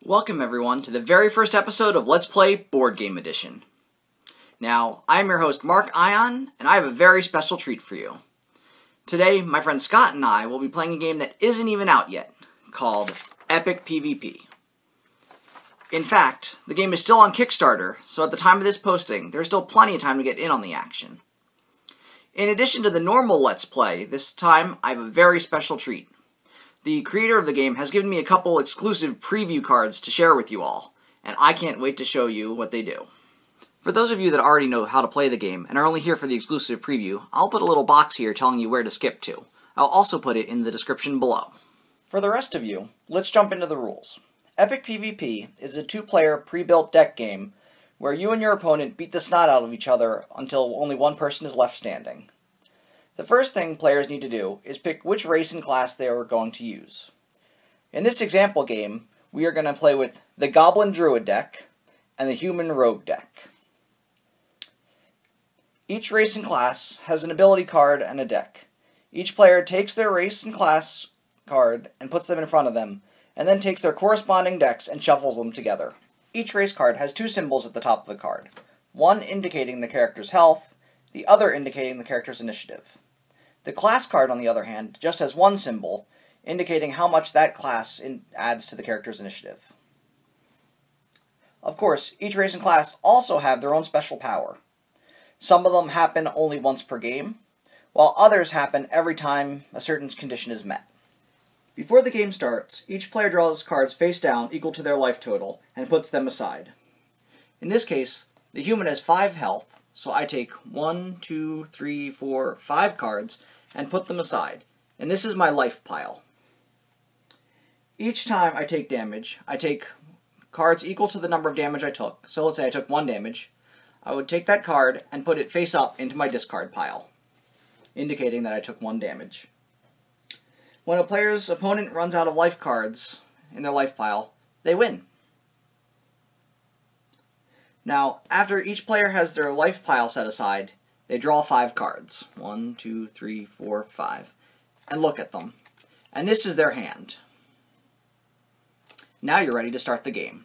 Welcome everyone to the very first episode of Let's Play Board Game Edition. Now, I'm your host Mark Ion, and I have a very special treat for you. Today, my friend Scott and I will be playing a game that isn't even out yet, called Epic PvP. In fact, the game is still on Kickstarter, so at the time of this posting, there's still plenty of time to get in on the action. In addition to the normal Let's Play, this time I have a very special treat. The creator of the game has given me a couple exclusive preview cards to share with you all, and I can't wait to show you what they do. For those of you that already know how to play the game and are only here for the exclusive preview, I'll put a little box here telling you where to skip to. I'll also put it in the description below. For the rest of you, let's jump into the rules. Epic PvP is a two-player pre-built deck game where you and your opponent beat the snot out of each other until only one person is left standing. The first thing players need to do is pick which race and class they are going to use. In this example game, we are going to play with the Goblin Druid deck and the Human Rogue deck. Each race and class has an ability card and a deck. Each player takes their race and class card and puts them in front of them, and then takes their corresponding decks and shuffles them together. Each race card has two symbols at the top of the card, one indicating the character's health, the other indicating the character's initiative. The class card, on the other hand, just has one symbol, indicating how much that class adds to the character's initiative. Of course, each race and class also have their own special power. Some of them happen only once per game, while others happen every time a certain condition is met. Before the game starts, each player draws cards face down equal to their life total, and puts them aside. In this case, the human has 5 health, so I take 1, 2, 3, 4, 5 cards and put them aside, and this is my life pile. Each time I take damage, I take cards equal to the number of damage I took. So let's say I took 1 damage. I would take that card and put it face up into my discard pile, indicating that I took 1 damage. When a player's opponent runs out of life cards in their life pile, they win. Now, after each player has their life pile set aside, they draw 5 cards. 1, 2, 3, 4, 5. And look at them. And this is their hand. Now you're ready to start the game.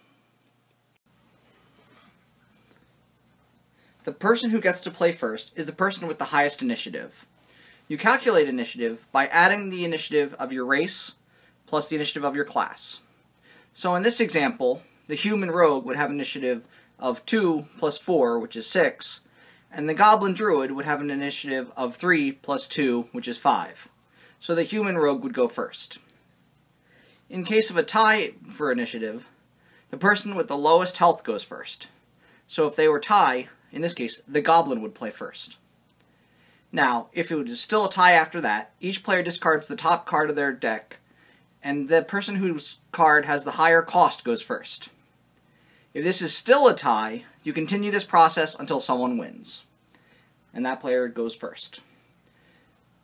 The person who gets to play first is the person with the highest initiative. You calculate initiative by adding the initiative of your race plus the initiative of your class. So in this example, the human rogue would have initiative of 2 plus 4, which is 6, and the Goblin Druid would have an initiative of 3 plus 2, which is 5. So the human rogue would go first. In case of a tie for initiative, the person with the lowest health goes first. So if they were tie, in this case, the Goblin would play first. Now, if it was still a tie after that, each player discards the top card of their deck, and the person whose card has the higher cost goes first. If this is still a tie, you continue this process until someone wins, and that player goes first.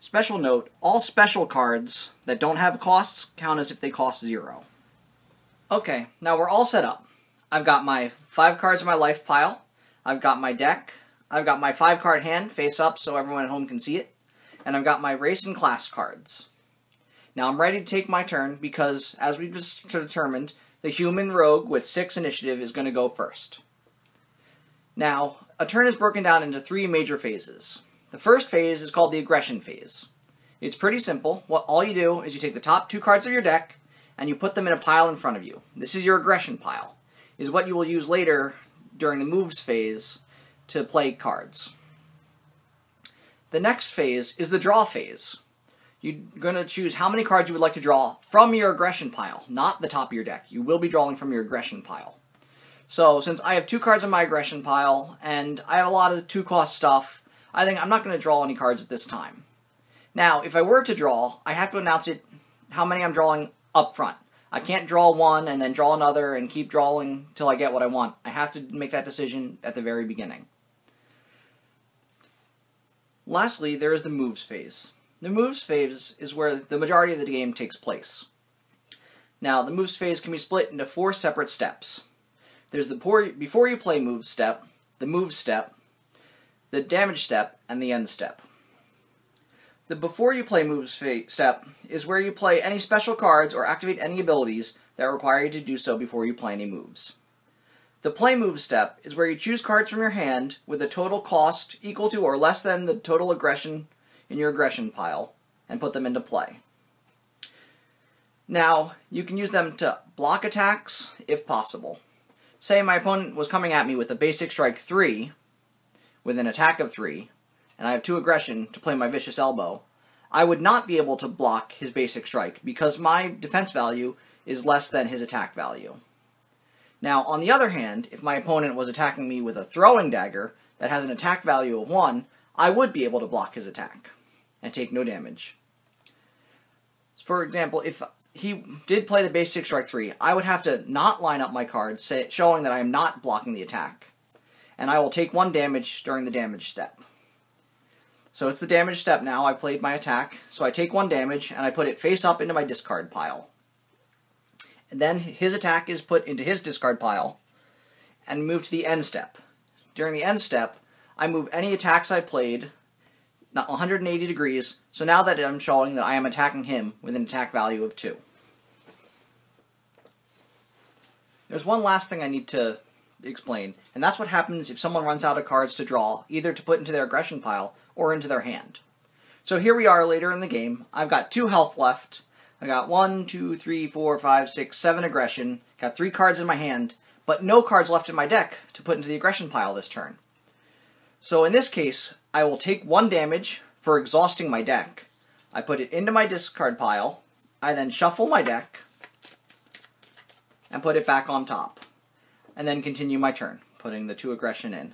Special note, all special cards that don't have costs count as if they cost 0. Okay, now we're all set up. I've got my 5 cards in my life pile, I've got my deck, I've got my 5-card hand face up so everyone at home can see it, and I've got my race and class cards. Now I'm ready to take my turn because, as we just determined, the human rogue with 6 initiative is going to go first. Now, a turn is broken down into 3 major phases. The first phase is called the aggression phase. It's pretty simple. All you do is you take the top 2 cards of your deck and you put them in a pile in front of you. This is your aggression pile. Is what you will use later during the moves phase to play cards. The next phase is the draw phase. You're going to choose how many cards you would like to draw from your aggression pile, not the top of your deck. You will be drawing from your aggression pile. So, since I have 2 cards in my aggression pile, and I have a lot of 2-cost stuff, I think I'm not going to draw any cards at this time. Now, if I were to draw, I have to announce how many I'm drawing up front. I can't draw one and then draw another and keep drawing till I get what I want. I have to make that decision at the very beginning. Lastly, there is the moves phase. The moves phase is where the majority of the game takes place. Now, the moves phase can be split into 4 separate steps. There's the before you play move step, the move step, the damage step, and the end step. The before you play moves step is where you play any special cards or activate any abilities that require you to do so before you play any moves. The play move step is where you choose cards from your hand with a total cost equal to or less than the total aggression in your aggression pile and put them into play. Now, you can use them to block attacks if possible. Say my opponent was coming at me with a basic strike 3 with an attack of 3, and I have 2 aggression to play my vicious elbow. I would not be able to block his basic strike because my defense value is less than his attack value. Now, on the other hand, if my opponent was attacking me with a throwing dagger that has an attack value of 1, I would be able to block his attack and take no damage. For example, if he did play the basic strike 3, I would have to not line up my cards, showing that I am not blocking the attack. And I will take 1 damage during the damage step. So it's the damage step now. I played my attack, so I take 1 damage, and I put it face up into my discard pile. And then his attack is put into his discard pile, and move to the end step. During the end step, I move any attacks I played 180 degrees, so now that I'm showing that I am attacking him with an attack value of 2. There's one last thing I need to explain, and that's what happens if someone runs out of cards to draw, either to put into their aggression pile or into their hand. So here we are later in the game. I've got 2 health left. I got 1, 2, 3, 4, 5, 6, 7 aggression. Got 3 cards in my hand, but no cards left in my deck to put into the aggression pile this turn. So in this case, I will take 1 damage for exhausting my deck. I put it into my discard pile. I then shuffle my deck and put it back on top. And then continue my turn, putting the 2 aggression in.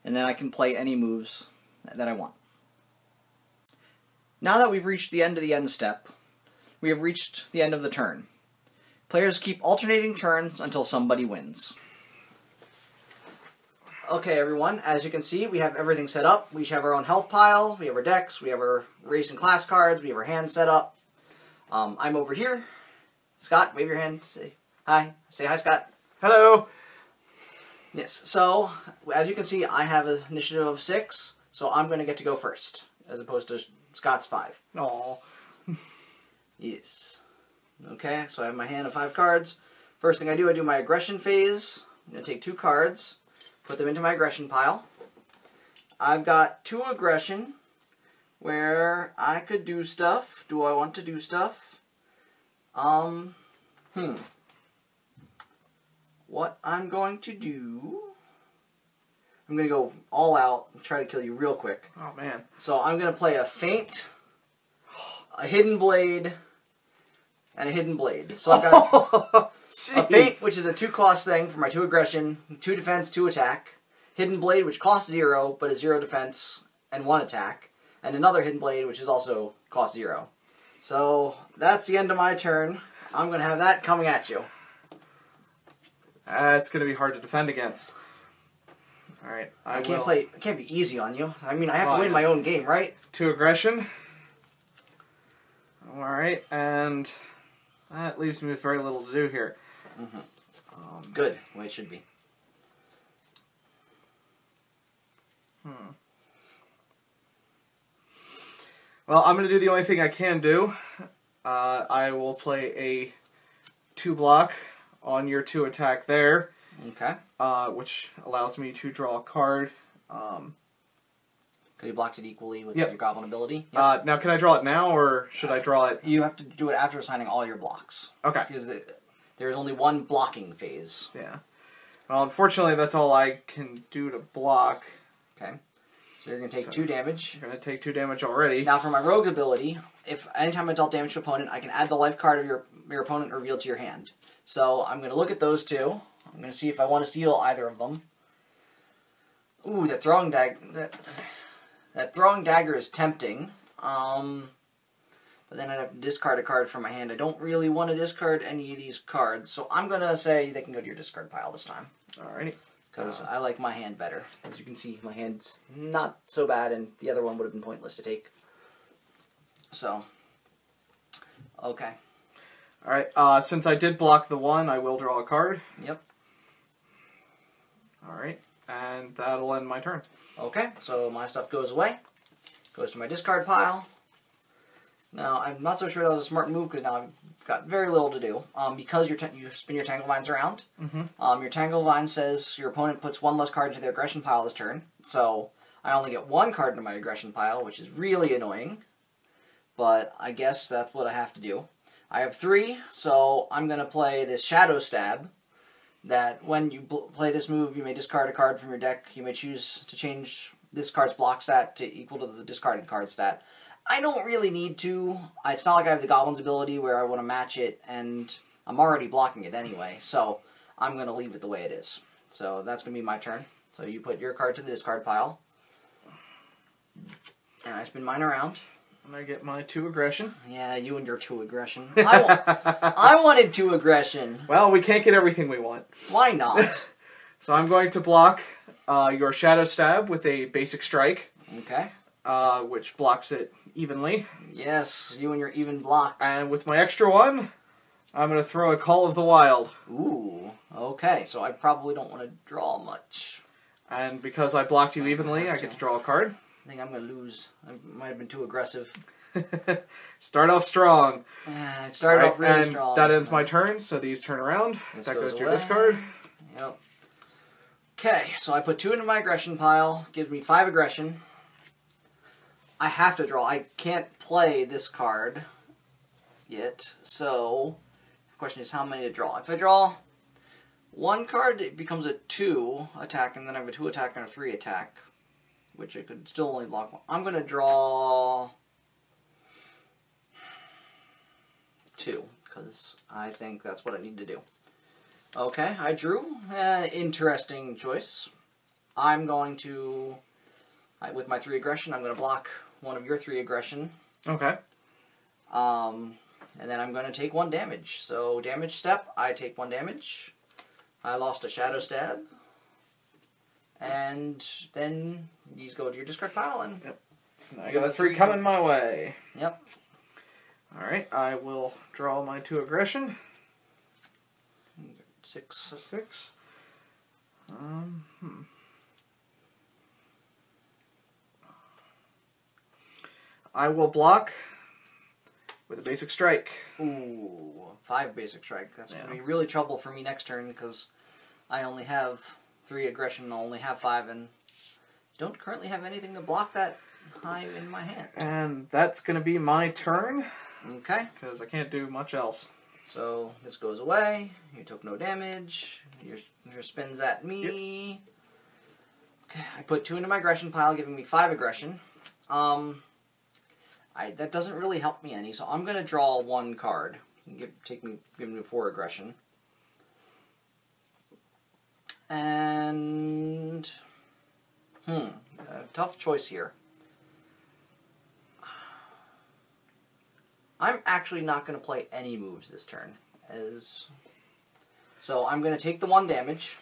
And then I can play any moves that I want. Now that we've reached the end of the end step, we have reached the end of the turn. Players keep alternating turns until somebody wins. Okay, everyone, as you can see, we have everything set up. We each have our own health pile, we have our decks, we have our race and class cards, we have our hands set up. I'm over here. Scott, wave your hand, say hi. Say hi, Scott. Hello! Yes, so, as you can see, I have an initiative of 6, so I'm going to get to go first, as opposed to Scott's 5. Aww. Yes. Okay, so I have my hand of 5 cards. First thing I do my aggression phase. I'm going to take 2 cards. Put them into my aggression pile. I've got 2 aggression where I could do stuff. Do I want to do stuff? What I'm going to do... I'm going to go all out and try to kill you real quick. Oh, man. So I'm going to play a feint, a hidden blade, and a hidden blade. So I've got... A feint, which is a 2-cost thing for my 2 aggression, 2 defense, 2 attack. Hidden blade, which costs 0, but is 0 defense and 1 attack. And another hidden blade, which is also cost 0. So that's the end of my turn. I'm going to have that coming at you. It's going to be hard to defend against. All right, I can't be easy on you. I mean, I have to win my own game, right? 2 aggression. All right, and that leaves me with very little to do here. Good, the way it should be. Well, I'm going to do the only thing I can do. I will play a 2 block on your 2 attack there. Okay. Which allows me to draw a card. Because you blocked it equally with your goblin ability. Yep. Now, can I draw it now, or should I draw it? You have to do it after assigning all your blocks. Okay. Because there's only 1 blocking phase. Yeah. Well, unfortunately, that's all I can do to block. Okay. So you're going to take 2 damage. You're going to take 2 damage already. Now, for my rogue ability, if anytime I dealt damage to an opponent, I can add the life card of your opponent revealed to your hand. So I'm going to look at those 2. I'm going to see if I want to steal either of them. Ooh, that throwing dagger is tempting. But then I'd have to discard a card from my hand. I don't really want to discard any of these cards, so I'm going to say they can go to your discard pile this time. Alrighty. Because I like my hand better. As you can see, my hand's not so bad, and the other one would have been pointless to take. So, okay. Alright, since I did block the 1, I will draw a card. Yep. Alright, and that'll end my turn. Okay, so my stuff goes away. Goes to my discard pile. Now, I'm not so sure that was a smart move because now I've got very little to do. Because you spin your Tangle Vines around, your Tangle Vine says your opponent puts one less card into their aggression pile this turn. So I only get one card into my aggression pile, which is really annoying. But I guess that's what I have to do. I have 3, so I'm going to play this Shadow Stab. That when you play this move, you may discard a card from your deck. You may choose to change this card's block stat to equal to the discarded card stat. I don't really need to. It's not like I have the Goblin's ability where I want to match it, and I'm already blocking it anyway. So I'm going to leave it the way it is. So that's going to be my turn. So you put your card to the discard pile. And I spin mine around. And I get my 2 aggression. Yeah, you and your 2 aggression. I wanted 2 aggression. Well, we can't get everything we want. Why not? So I'm going to block your Shadow Stab with a basic strike. Okay. Which blocks it evenly. Yes, you and your even blocks. And with my extra one, I'm going to throw a Call of the Wild. Ooh, okay. So I probably don't want to draw much. And because I blocked you evenly, I get to draw a card. I think I'm going to lose. I might have been too aggressive. Start off strong. It started off really and strong. That ends my turn, so these turn around. That goes to your away. discard. Yep. Okay, so I put 2 into my aggression pile. Gives me 5 aggression. I have to draw. I can't play this card yet, so the question is how many to draw. If I draw 1 card, it becomes a 2 attack, and then I have a 2 attack and a 3 attack, which I could still only block 1. I'm going to draw 2, because I think that's what I need to do. Okay, I drew. Interesting choice. I'm going to, with my 3 aggression, I'm going to block one of your 3 aggression. Okay. And then I'm going to take 1 damage. So damage step, I take 1 damage. I lost a Shadow Stab. And then these go to your discard pile. And yep. I got a 3 coming my way. Yep. Alright, I will draw my 2 aggression. 6. I will block with a basic strike. Ooh, 5 basic strike. That's going to be really trouble for me next turn because I only have 3 aggression and I only have 5 and don't currently have anything to block that high in my hand. And that's going to be my turn. Okay. Because I can't do much else. So this goes away. You took no damage. Your spin's at me. Yep. Okay, I put 2 into my aggression pile, giving me 5 aggression. That doesn't really help me any, so I'm going to draw 1 card. Give me 4 aggression. And tough choice here. I'm actually not going to play any moves this turn. So I'm going to take the 1 damage.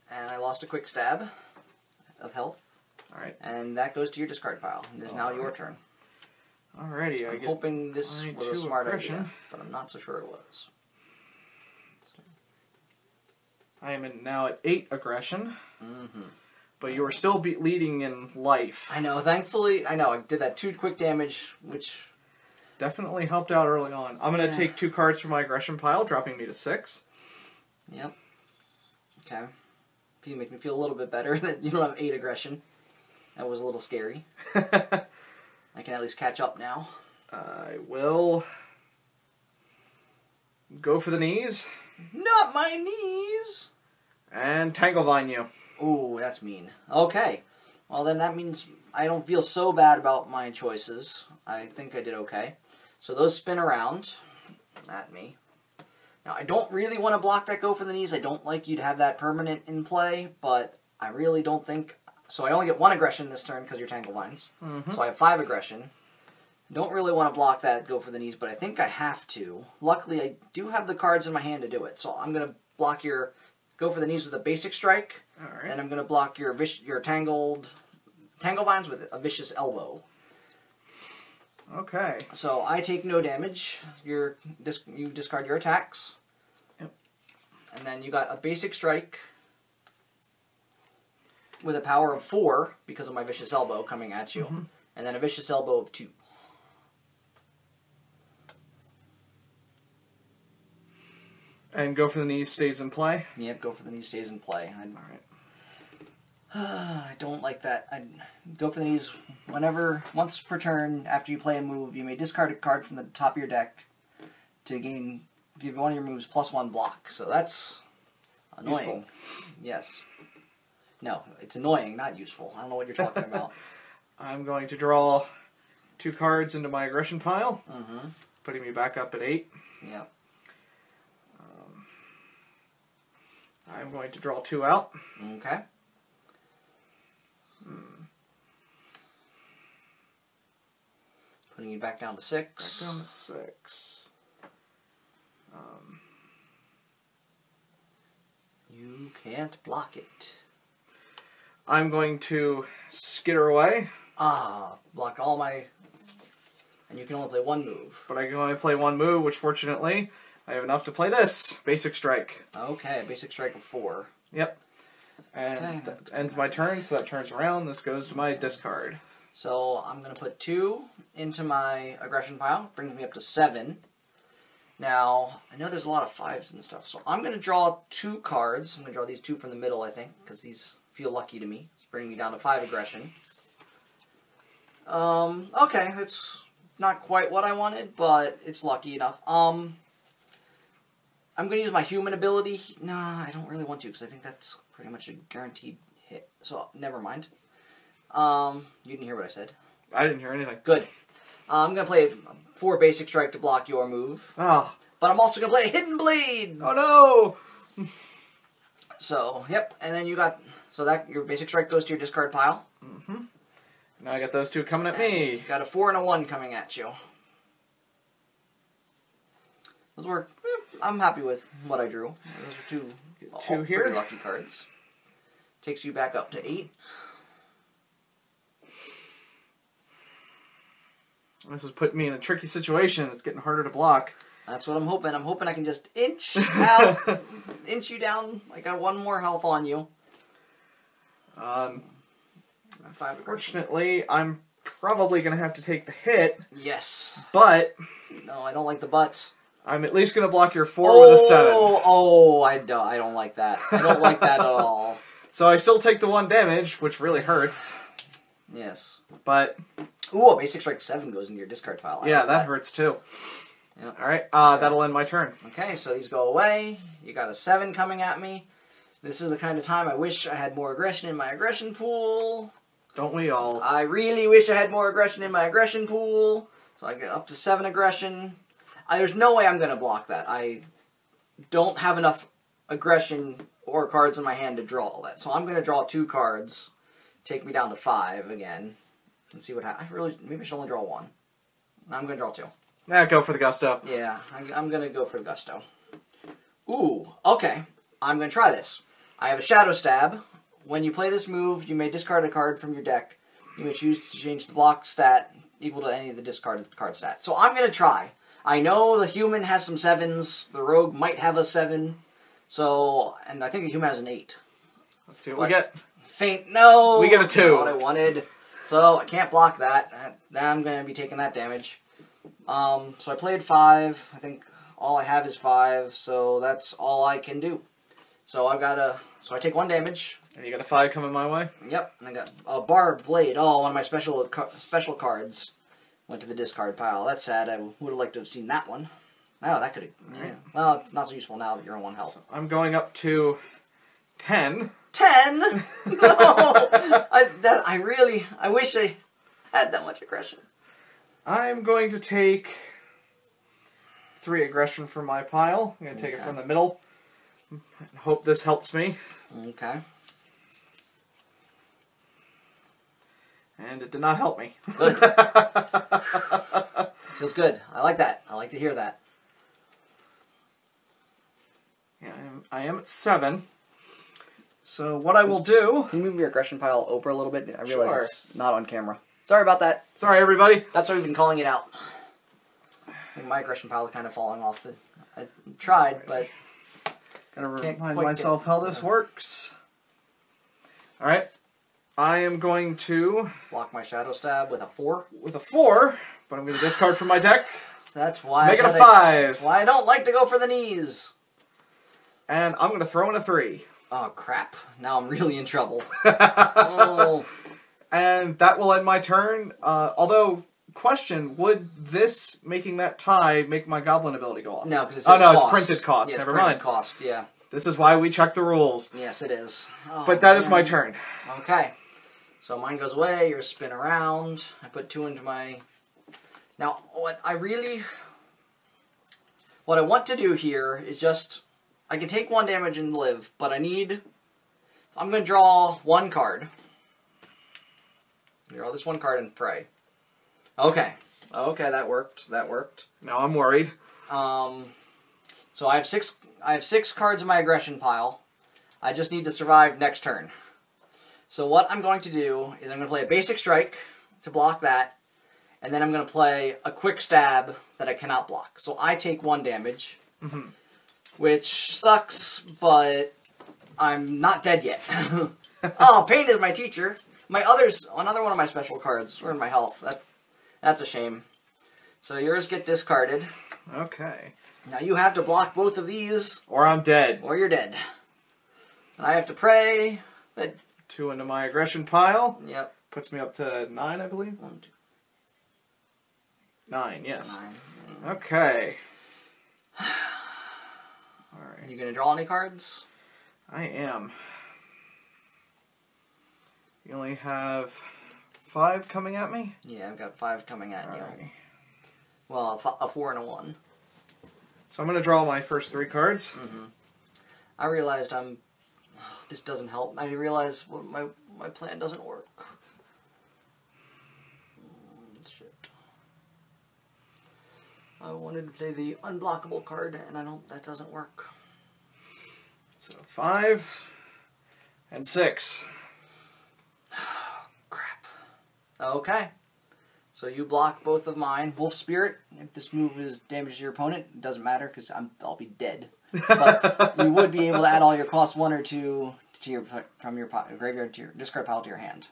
And I lost a quick stab of health. Alright. And that goes to your discard pile. It is now your turn. Alrighty. I'm hoping this was a smart idea, but I'm not so sure it was. I am now at 8 aggression. Mm-hmm. But you are still leading in life. I know, thankfully, I did that 2 quick damage, which definitely helped out early on. I'm going to take 2 cards from my aggression pile, dropping me to 6. Yep. Okay. You make me feel a little bit better that you don't have 8 aggression. That was a little scary. I can at least catch up now. I will go for the knees. Not my knees! And Tangle Vine you. Ooh, that's mean. Okay. Well, then that means I don't feel so bad about my choices. I think I did okay. So those spin around at me. Now, I don't really want to block that go for the knees. I don't like you to have that permanent in play, but I really don't think... So I only get 1 aggression this turn because you're Tangle Vines. Mm-hmm. So I have 5 aggression. Don't really want to block that go for the knees, but I think I have to. Luckily, I do have the cards in my hand to do it. So I'm going to block your go for the knees with a basic strike. All right. And I'm going to block your Tangle Vines with a vicious elbow. Okay. So I take no damage. You discard your attacks. Yep. And then you got a basic strike with a power of 4 because of my vicious elbow coming at you. Mm-hmm. And then a vicious elbow of 2. And go for the knees stays in play? Yep, go for the knees stays in play. Alright. I don't like that. I'd go for the knees once per turn after you play a move. You may discard a card from the top of your deck to give one of your moves +1 block. So that's annoying. Useful. Yes. No, it's annoying, not useful. I don't know what you're talking about. I'm going to draw 2 cards into my aggression pile, putting me back up at 8. Yep. I'm going to draw 2 out. Okay. Putting you back down to 6. Back down to 6. You can't block it. I'm going to skitter away. Block all my... And you can only play 1 move. But I can only play 1 move, which fortunately, I have enough to play this. Basic Strike. Okay, basic strike of 4. Yep. And that ends my turn, so that turns around. This goes to my discard. So I'm going to put 2 into my aggression pile. Brings me up to 7. Now, I know there's a lot of 5s and stuff, so I'm going to draw 2 cards. I'm going to draw these 2 from the middle, I think, because these feel lucky to me. It's bringing me down to 5 aggression. Okay, it's not quite what I wanted, but it's lucky enough. I'm going to use my human ability. Nah, I don't really want to, because I think that's pretty much a guaranteed hit. So, never mind. You didn't hear what I said. I didn't hear anything. Good. I'm going to play 4 basic strike to block your move. Oh. But I'm also going to play a hidden bleed! Oh no! So, yep, and then you got... So that your basic strike goes to your discard pile. Now I got those 2 coming at me. You got a 4 and a 1 coming at you. Those were... I'm happy with what I drew. Those are 2 here. Pretty lucky cards. Takes you back up to 8. This is putting me in a tricky situation. It's getting harder to block. That's what I'm hoping. I'm hoping I can just inch out, inch you down. I got 1 more health on you. Unfortunately, I'm probably going to have to take the hit. Yes. But... No, I don't like the butts. I'm at least going to block your 4 with a 7. Oh, I don't like that. I don't like that at all. So I still take the 1 damage, which really hurts. Yes. But... Ooh, a basic strike 7 goes into your discard pile. Yeah, that hurts too. Yep. Alright, that'll end my turn. Okay, so these go away. You got a 7 coming at me. This is the kind of time I wish I had more aggression in my aggression pool. Don't we all? I really wish I had more aggression in my aggression pool. So I get up to 7 aggression. There's no way I'm going to block that. I don't have enough aggression or cards in my hand to draw all that. So I'm going to draw 2 cards. Take me down to 5 again. And see what happens. Maybe I should only draw 1. I'm going to draw 2. Yeah, go for the gusto. Yeah, I'm going to go for the gusto. Ooh, okay. I'm going to try this. I have a Shadow Stab. When you play this move, you may discard a card from your deck. You may choose to change the block stat equal to any of the discarded card stats. So I'm going to try. I know the human has some 7s. The rogue might have a 7. So, and I think the human has an 8. Let's see what we get. Faint, no! We get a 2. Not what I wanted. So I can't block that. I'm going to be taking that damage. So I played 5. I think all I have is 5. So that's all I can do. So So I take 1 damage. And you got a 5 coming my way? Yep. And I got a Barbed Blade. Oh, one of my special cards went to the discard pile. That's sad. I would have liked to have seen that one. No, that could have... Yeah. Well, it's not so useful now that you're on 1 health. So I'm going up to 10. 10? No! I wish I had that much aggression. I'm going to take 3 aggression from my pile. I'm going to take it from the middle. Hope this helps me. Okay. And it did not help me. Good. Feels good. I like that. I like to hear that. Yeah, I am at 7. So what I will do... Can you move your aggression pile over a little bit? I realize it's not on camera. Sorry about that. Sorry, everybody. That's why we've been calling it out. I think my aggression pile is kind of falling off. I tried, but... Gotta remind myself how this works. Alright. I am going to... block my Shadow Stab with a 4. With a 4, but I'm going to discard from my deck. So that's why Make it a 5. That's why I don't like to go for the knees. And I'm going to throw in a 3. Oh, crap. Now I'm really in trouble. Oh. And that will end my turn. Although, question, would this, making that tie, make my goblin ability go off? No, because it's printed cost. Yeah, Never printed mind. Cost, yeah. This is why we check the rules. Yes, it is. Oh, but that is my turn. Okay. So mine goes away, yours spin around. I put 2 into my... Now, what I want to do here is just... I can take 1 damage and live, but I need... I'm going to draw 1 card. Draw this 1 card and pray. Okay. Okay, that worked. That worked. Now I'm worried. So I have 6 cards in my aggression pile. I just need to survive next turn. So what I'm going to do is I'm going to play a basic strike to block that, and then I'm going to play a quick stab that I cannot block. So I take 1 damage, which sucks, but I'm not dead yet. Oh, pain is my teacher. Another one of my special cards are in my health. That's a shame. So yours get discarded. Okay. Now you have to block both of these. Or I'm dead. Or you're dead. And I have to pray that... 2 into my aggression pile. Yep. Puts me up to 9, I believe. 1, 2. 9, yes. 9. Okay. Alright. You gonna draw any cards? I am. You only have 5 coming at me? Yeah, I've got 5 coming at you. Alright. Well, a 4 and a 1. So I'm going to draw my first 3 cards. I realized this doesn't help. I realize my plan doesn't work. Shit. I wanted to play the unblockable card, and that doesn't work. So 5 and 6. Crap. Okay. So you block both of mine. Wolf Spirit, if this move is damage to your opponent, it doesn't matter because I'll be dead. But you would be able to add all your cost 1 or 2 from your graveyard to your discard pile to your hand.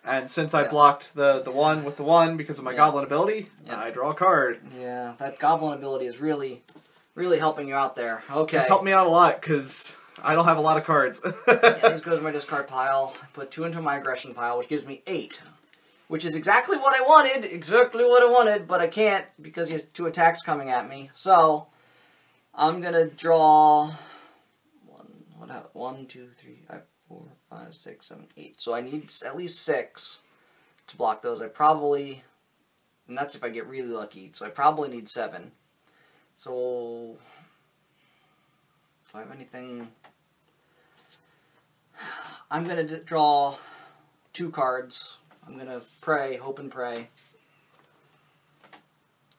And since I blocked the 1 with the 1 because of my goblin ability, I draw a card. Yeah, that goblin ability is really, really helping you out there. Okay. It's helped me out a lot because I don't have a lot of cards. This goes in my discard pile. I put 2 into my aggression pile, which gives me 8. Which is exactly what I wanted, but I can't because he has 2 attacks coming at me. So, I'm going to draw 1, 2, 3, 4, 5, 6, 7, 8. So I need at least 6 to block those. And that's if I get really lucky. So I probably need 7. So, do I have anything? I'm going to draw 2 cards. I'm going to pray, hope and pray.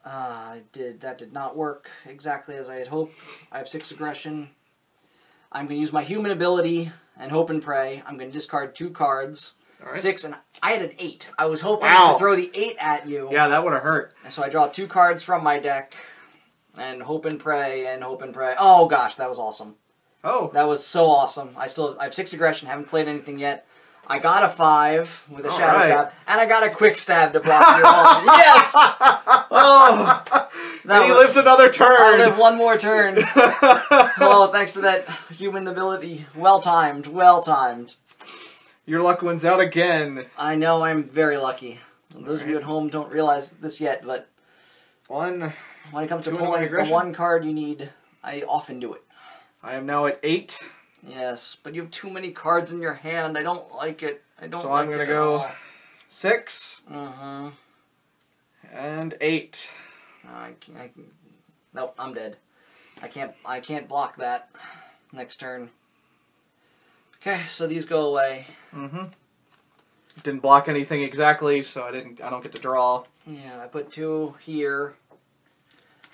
That did not work exactly as I had hoped. I have 6 aggression. I'm going to use my human ability and hope and pray. I'm going to discard 2 cards. All right. 6, and I had an 8. I was hoping to throw the 8 at you. Yeah, that would have hurt. And so I draw 2 cards from my deck and hope and pray and hope and pray. Oh gosh, that was awesome. Oh. That was so awesome. I have 6 aggression, haven't played anything yet. I got a 5 with a shadow stab, and I got a quick stab to block your own. Yes! Oh! And he lives another turn. I'll live 1 more turn. Oh, thanks to that human ability. Well timed. Well timed. Your luck wins out again. I know, I'm very lucky. Those of you at home don't realize this yet, but when it comes to pulling the 1 card you need, I often do it. I am now at 8. Yes, but you have too many cards in your hand. I don't like it. So I'm going to go 6. Mm-hmm. And 8. Nope, I'm dead. I can't block that next turn. Okay, so these go away. Mm-hmm. Didn't block anything exactly, so I don't get to draw. Yeah, I put 2 here.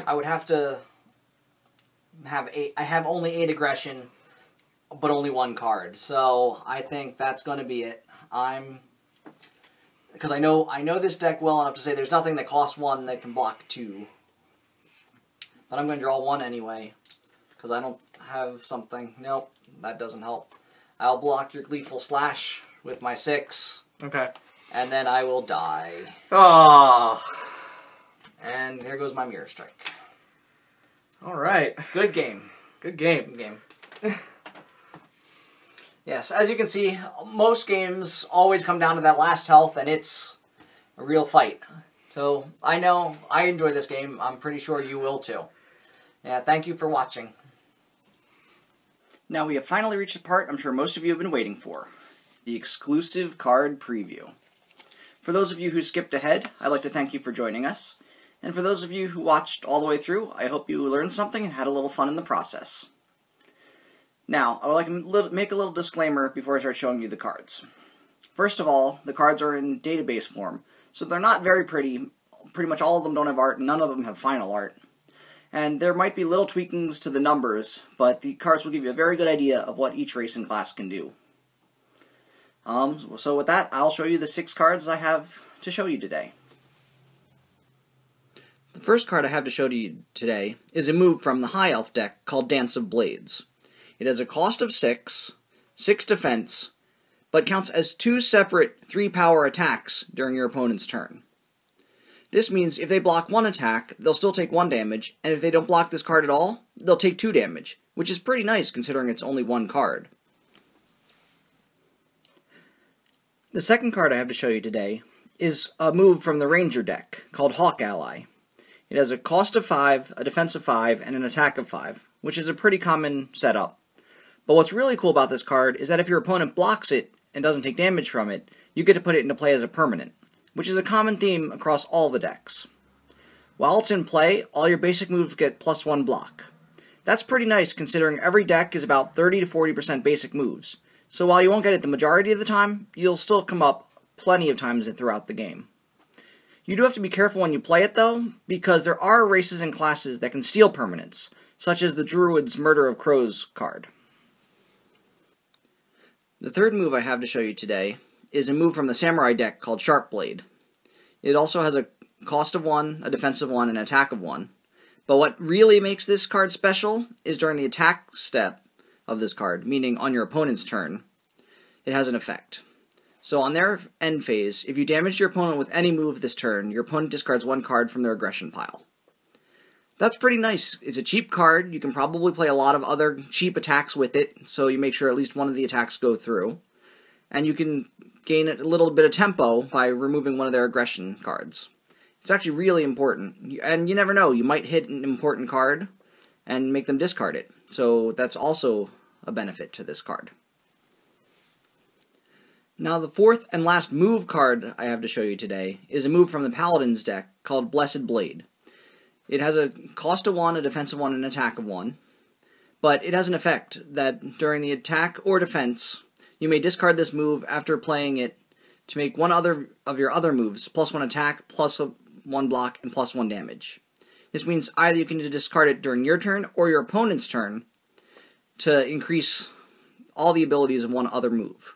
I would have to have 8. I have only 8 aggression, but only 1 card. So I think that's going to be it. Because I know this deck well enough to say there's nothing that costs 1 that can block 2. But I'm going to draw 1 anyway, because I don't have something. Nope, that doesn't help. I'll block your Gleeful Slash with my 6. Okay. And then I will die. Oh. And here goes my Mirror Strike. All right. Good game. Good game. Good game. Yes, as you can see, most games always come down to that last health, and it's a real fight. So, I know I enjoy this game. I'm pretty sure you will too. Yeah, thank you for watching. Now we have finally reached the part I'm sure most of you have been waiting for. The exclusive card preview. For those of you who skipped ahead, I'd like to thank you for joining us. And for those of you who watched all the way through, I hope you learned something and had a little fun in the process. Now, I would like to make a little disclaimer before I start showing you the cards. First of all, the cards are in database form, so they're not very pretty. Pretty much all of them don't have art, and none of them have final art. And there might be little tweakings to the numbers, but the cards will give you a very good idea of what each race and class can do. So with that, I'll show you the 6 cards I have to show you today. The first card I have to show you today is a move from the High Elf deck called Dance of Blades. It has a cost of 6, 6 defense, but counts as 2 separate 3 power attacks during your opponent's turn. This means if they block 1 attack, they'll still take 1 damage, and if they don't block this card at all, they'll take 2 damage, which is pretty nice considering it's only 1 card. The second card I have to show you today is a move from the Ranger deck called Hawk Ally. It has a cost of 5, a defense of 5, and an attack of 5, which is a pretty common setup. But what's really cool about this card is that if your opponent blocks it and doesn't take damage from it, you get to put it into play as a permanent, which is a common theme across all the decks. While it's in play, all your basic moves get +1 block. That's pretty nice considering every deck is about 30 to 40% basic moves, so while you won't get it the majority of the time, you'll still come up plenty of times throughout the game. You do have to be careful when you play it though, because there are races and classes that can steal permanents, such as the Druid's Murder of Crows card. The third move I have to show you today is a move from the Samurai deck called Sharp Blade. It also has a cost of 1, a defense of 1, and an attack of 1. But what really makes this card special is during the attack step of this card, meaning on your opponent's turn, it has an effect. So on their end phase, if you damage your opponent with any move this turn, your opponent discards 1 card from their aggression pile. That's pretty nice. It's a cheap card. You can probably play a lot of other cheap attacks with it, so you make sure at least one of the attacks go through. And you can gain a little bit of tempo by removing one of their aggression cards. It's actually really important. And you never know, you might hit an important card and make them discard it. So that's also a benefit to this card. Now the fourth and last move card I have to show you today is a move from the Paladin's deck called Blessed Blade. It has a cost of 1, a defense of 1, and an attack of 1. But it has an effect that during the attack or defense, you may discard this move after playing it to make one other of your other moves +1 attack, +1 block, and +1 damage. This means either you can discard it during your turn or your opponent's turn to increase all the abilities of one other move.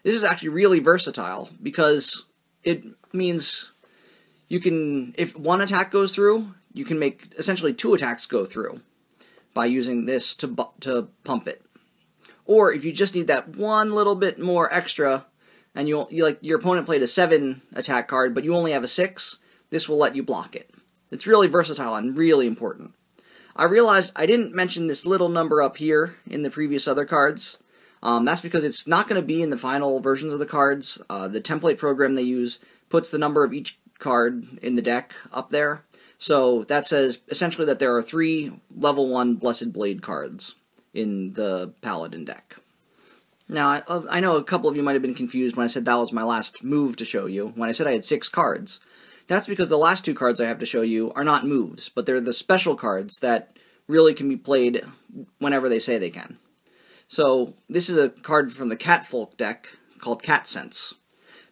This is actually really versatile because it means you can, if 1 attack goes through, you can make essentially 2 attacks go through by using this to pump it. Or if you just need that one little bit more extra, and you like your opponent played a 7 attack card, but you only have a 6, this will let you block it. It's really versatile and really important. I realized I didn't mention this little number up here in the previous other cards. That's because it's not going to be in the final versions of the cards. The template program they use puts the number of each card in the deck up there. So that says essentially that there are 3 level 1 Blessed Blade cards in the Paladin deck. Now, I know a couple of you might have been confused when I said that was my last move to show you, when I said I had 6 cards. That's because the last 2 cards I have to show you are not moves, but they're the special cards that really can be played whenever they say they can. So, this is a card from the Catfolk deck called Cat Sense.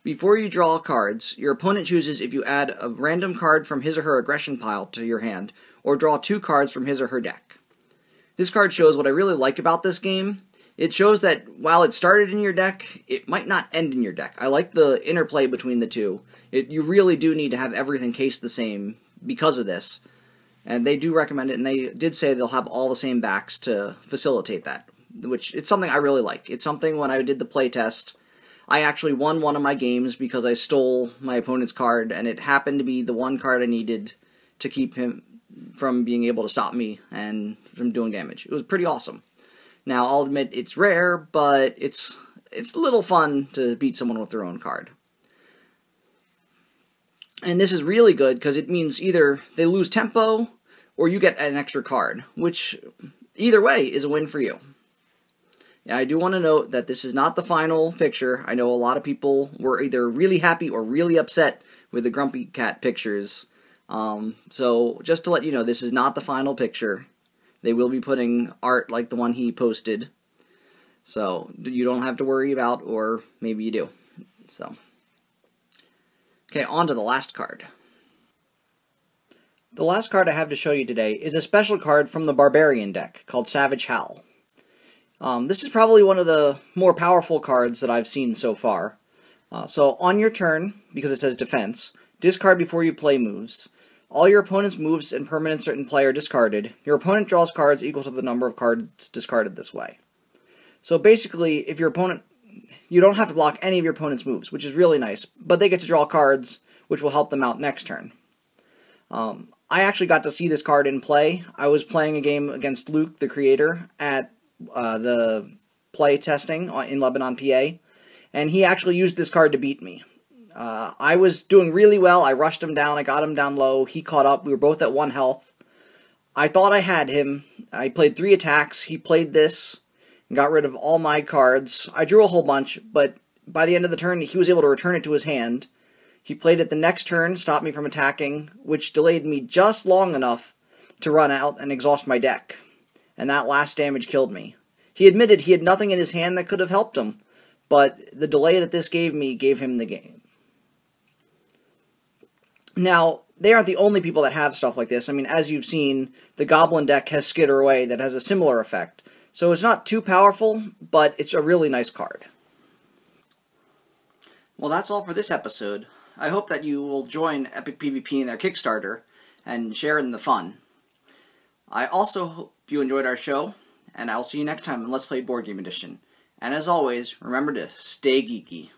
Before you draw cards, your opponent chooses if you add a random card from his or her aggression pile to your hand, or draw 2 cards from his or her deck. This card shows what I really like about this game. It shows that while it started in your deck, it might not end in your deck. I like the interplay between the two. You really do need to have everything cased the same because of this. And they do recommend it, and they did say they'll have all the same backs to facilitate that, which it's something I really like. It's something when I did the playtest, I actually won one of my games because I stole my opponent's card, and it happened to be the one card I needed to keep him from being able to stop me and from doing damage. It was pretty awesome. Now, I'll admit it's rare, but it's a little fun to beat someone with their own card. And this is really good because it means either they lose tempo or you get an extra card, which either way is a win for you. Yeah, I do want to note that this is not the final picture. I know a lot of people were either really happy or really upset with the Grumpy Cat pictures. So just to let you know, this is not the final picture. They will be putting art like the one he posted. So you don't have to worry about, or maybe you do. So, okay, on to the last card. The last card I have to show you today is a special card from the Barbarian deck called Savage Howl. This is probably one of the more powerful cards that I've seen so far. So on your turn, because it says defense, discard before you play moves. All your opponent's moves and permanents in play are discarded. Your opponent draws cards equal to the number of cards discarded this way. So basically, if your opponent, you don't have to block any of your opponent's moves, which is really nice, but they get to draw cards, which will help them out next turn. I actually got to see this card in play. I was playing a game against Luke, the creator, at the play testing in Lebanon, PA, and he actually used this card to beat me. I was doing really well. I rushed him down. I got him down low. He caught up. We were both at 1 health. I thought I had him. I played 3 attacks. He played this and got rid of all my cards. I drew a whole bunch, but by the end of the turn, he was able to return it to his hand. He played it the next turn, stopped me from attacking, which delayed me just long enough to run out and exhaust my deck. And that last damage killed me. He admitted he had nothing in his hand that could have helped him, but the delay that this gave me gave him the game. Now, they aren't the only people that have stuff like this. I mean, as you've seen, the Goblin deck has Skitter Away that has a similar effect. So it's not too powerful, but it's a really nice card. Well, that's all for this episode. I hope that you will join Epic PvP in their Kickstarter and share in the fun. I also hope you enjoyed our show, and I'll see you next time in Let's Play Board Game Edition. And as always, remember to stay geeky.